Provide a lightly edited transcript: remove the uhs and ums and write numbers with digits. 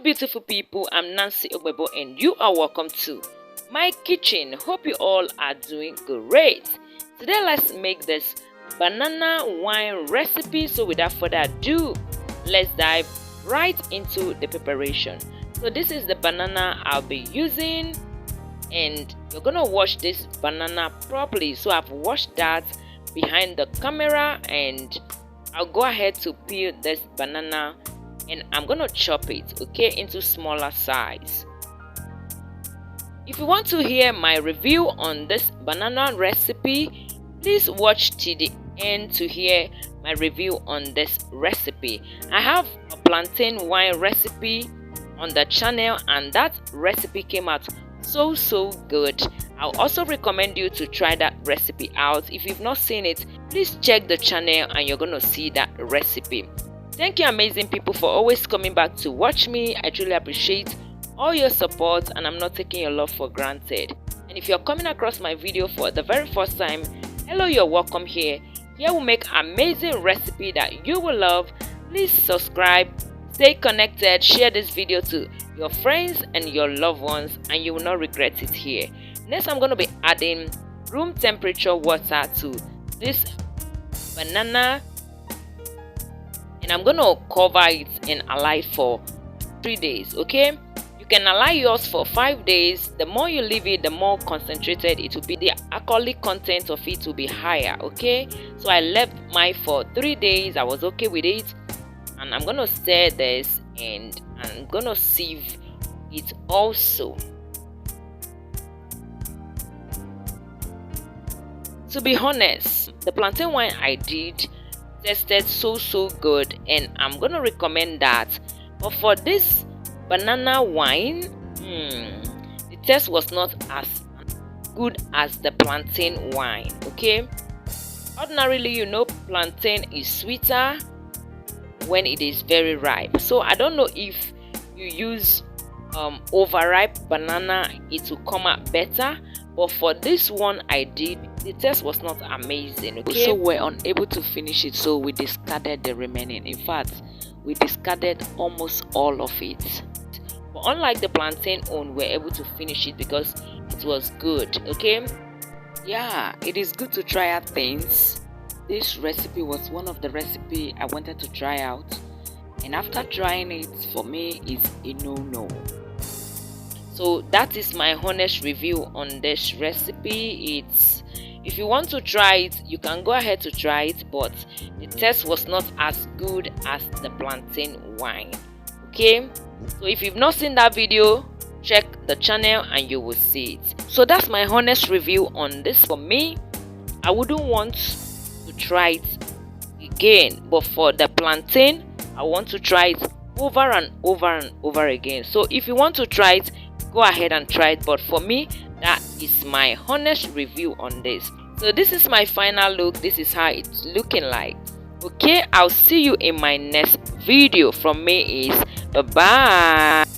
beautiful people, I'm Nancy Ogbebo and you are welcome to my kitchen. Hope you all are doing great. Today let's make this banana wine recipe. So without further ado, let's dive right into the preparation. So this is the banana I'll be using, and you're gonna wash this banana properly. So I've washed that behind the camera, and I'll go ahead to peel this banana and I'm gonna chop it, okay, into smaller size. If you want to hear my review on this banana recipe, please watch till the end to hear my review on this recipe. I have a plantain wine recipe on the channel and that recipe came out so good. I'll also recommend you to try that recipe out. If you've not seen it, please check the channel and you're gonna see that recipe. Thank you amazing people for always coming back to watch me. I truly appreciate all your support and I'm not taking your love for granted. And if you're coming across my video for the very first time, hello, you're welcome here. Here we make amazing recipe that you will love. Please subscribe, stay connected, share this video to your friends and your loved ones and you will not regret it here. Next, I'm going to be adding room temperature water to this banana, and I'm going to cover it and allow it for 3 days, okay? You can allow yours for 5 days. The more you leave it, the more concentrated it will be. The alcoholic content of it will be higher, okay? So I left mine for 3 days. I was okay with it, and I'm going to stir this and I'm going to sieve it also. To be honest, the plantain wine I did tasted so good and I'm gonna recommend that, but for this banana wine, the taste was not as good as the plantain wine, okay? Ordinarily, you know, plantain is sweeter when it is very ripe, so I don't know if you use overripe banana, it will come out better. But for this one I did, the taste was not amazing, okay? So we're unable to finish it, so we discarded the remaining. In fact, we discarded almost all of it. But unlike the plantain one, we're able to finish it because it was good, okay? Yeah, it is good to try out things. This recipe was one of the recipe I wanted to try out, and after trying it, for me, it's a no. So that is my honest review on this recipe. If you want to try it, you can go ahead to try it, but the taste was not as good as the plantain wine, okay? So if you've not seen that video, check the channel and you will see it. So that's my honest review on this. For me, I wouldn't want to try it again, but for the plantain, I want to try it over and over again. So if you want to try it, go ahead and try it, but for me, that is my honest review on this. So this is my final look. This is how it's looking like, okay? I'll see you in my next video. From me is bye bye.